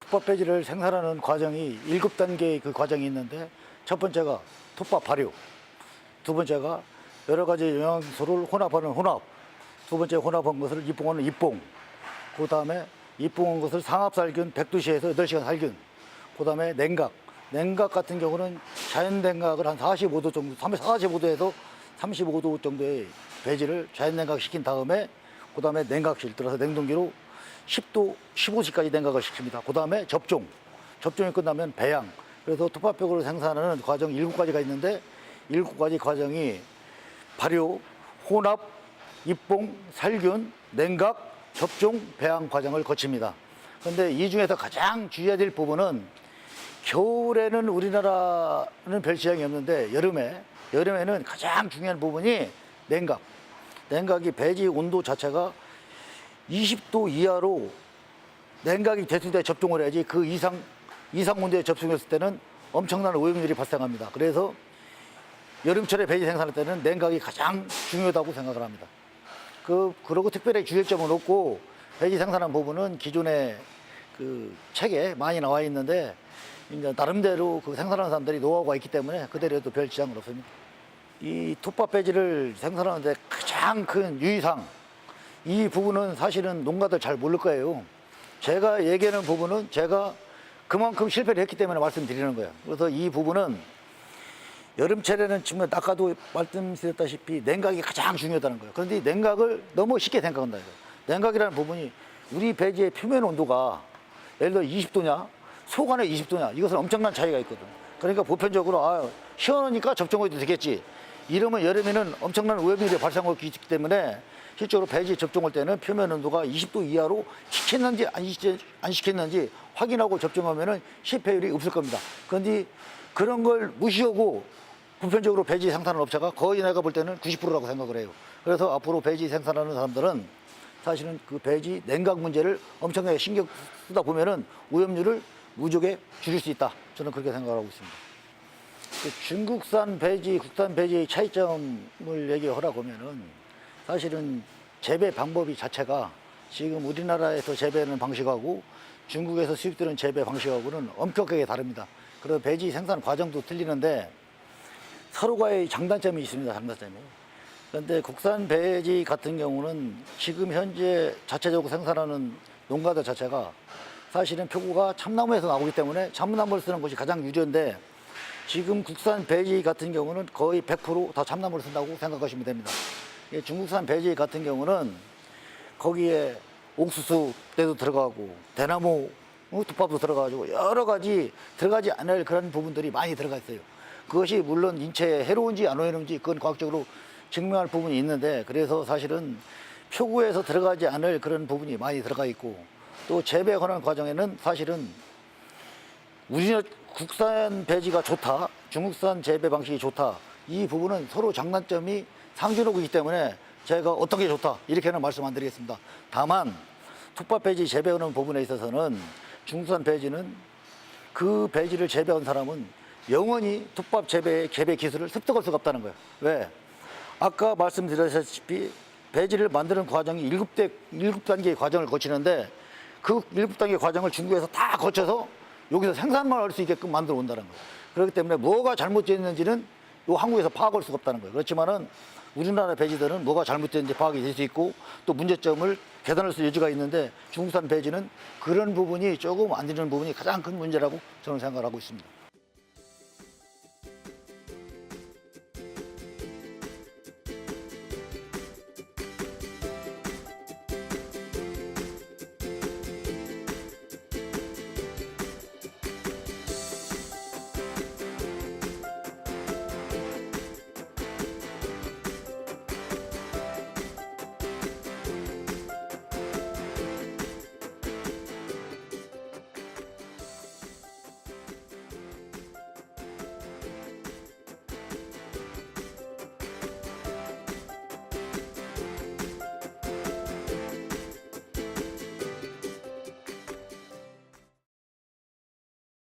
톱밥 배지를 생산하는 과정이 7단계의 그 과정이 있는데, 첫 번째가 톱밥 발효, 두 번째가 여러 가지 영양소를 혼합하는 혼합, 두 번째 혼합한 것을 입봉하는 입봉, 그 다음에 입봉한 것을 상압살균 100도씨에서 8시간 살균, 그 다음에 냉각 같은 경우는 자연 냉각을 한 45도 정도, 45도에서 35도 정도의 배지를 자연 냉각 시킨 다음에, 그 다음에 냉각실 들어서 냉동기로 10도, 15도까지 냉각을 시킵니다. 그 다음에 접종이 끝나면 배양. 그래서 톱밥벽을 생산하는 과정 7가지가 있는데, 7가지 과정이 발효, 혼합, 입봉, 살균, 냉각, 접종, 배양 과정을 거칩니다. 그런데 이 중에서 가장 주의해야 될 부분은, 겨울에는 우리나라는 별 지장이 없는데 여름에는 가장 중요한 부분이 냉각이 배지 온도 자체가 20도 이하로 냉각이 됐을 때 접종을 해야지, 그 이상 온도에 접종했을 때는 엄청난 오염률이 발생합니다. 그래서 여름철에 배지 생산할 때는 냉각이 가장 중요하다고 생각을 합니다. 그러고 특별히 주의할 점은 없고, 배지 생산한 부분은 기존에 그 책에 많이 나와 있는데, 이제 나름대로 그 생산하는 사람들이 노하우가 있기 때문에 그대로 해도 별 지장은 없습니다. 이 톱밥 배지를 생산하는데 가장 큰 유의사항, 이 부분은 사실은 농가들 잘 모를 거예요. 제가 얘기하는 부분은 제가 그만큼 실패를 했기 때문에 말씀드리는 거예요. 그래서 이 부분은 여름철에는 지금 아까도 말씀드렸다시피 냉각이 가장 중요하다는 거예요. 그런데 이 냉각을 너무 쉽게 생각한다 이거예요. 냉각이라는 부분이 우리 배지의 표면 온도가 예를 들어 20도냐 속안에 20도냐, 이것은 엄청난 차이가 있거든. 그러니까 보편적으로 시원하니까 접종해도 되겠지, 이러면 여름에는 엄청난 오염률이 발생하고 있기 때문에 실제로 배지 접종할 때는 표면 온도가 20도 이하로 시켰는지 안 시켰는지 확인하고 접종하면 실패율이 없을 겁니다. 그런데 그런 걸 무시하고 보편적으로 배지 생산하는 업체가 거의 내가 볼 때는 90%라고 생각을 해요. 그래서 앞으로 배지 생산하는 사람들은 사실은 그 배지 냉각 문제를 엄청나게 신경 쓰다 보면은 오염률을 무지하게 줄일 수 있다, 저는 그렇게 생각하고 있습니다. 중국산 배지, 국산 배지의 차이점을 얘기하라고 하면은, 사실은 재배 방법이 자체가 지금 우리나라에서 재배하는 방식하고 중국에서 수입되는 재배 방식하고는 엄격하게 다릅니다. 그래서 배지 생산 과정도 틀리는데 서로가의 장단점이 있습니다. 장단점이. 그런데 국산 배지 같은 경우는 지금 현재 자체적으로 생산하는 농가들 자체가 사실은 표고가 참나무에서 나오기 때문에 참나무를 쓰는 것이 가장 유리한데, 지금 국산 배지 같은 경우는 거의 100% 다 참나무를 쓴다고 생각하시면 됩니다. 중국산 배지 같은 경우는 거기에 옥수수 때도 들어가고 대나무 톱밥도 들어가가지고 여러 가지 들어가지 않을 그런 부분들이 많이 들어가 있어요. 그것이 물론 인체에 해로운지 안 해로운지 그건 과학적으로 증명할 부분이 있는데, 그래서 사실은 표고에서 들어가지 않을 그런 부분이 많이 들어가 있고, 또 재배하는 과정에는 사실은 우리나라 국산 배지가 좋다, 중국산 재배 방식이 좋다, 이 부분은 서로 장단점이 상존하고 있기 때문에 제가 어떤 게 좋다 이렇게는 말씀 안 드리겠습니다. 다만 톱밥 배지 재배하는 부분에 있어서는 중국산 배지는 그 배지를 재배한 사람은 영원히 톱밥 재배의 재배 기술을 습득할 수가 없다는 거예요. 왜? 아까 말씀드렸다시피 배지를 만드는 과정이 7단계의 과정을 거치는데, 그 7단계 과정을 중국에서 다 거쳐서 여기서 생산만 할 수 있게끔 만들어 온다는 거예요. 그렇기 때문에 뭐가 잘못됐는지는 요 한국에서 파악할 수가 없다는 거예요. 그렇지만은 우리나라 배지들은 뭐가 잘못됐는지 파악이 될 수 있고, 또 문제점을 개선할 수 여지가 있는데, 중국산 배지는 그런 부분이 조금 안 되는 부분이 가장 큰 문제라고 저는 생각을 하고 있습니다.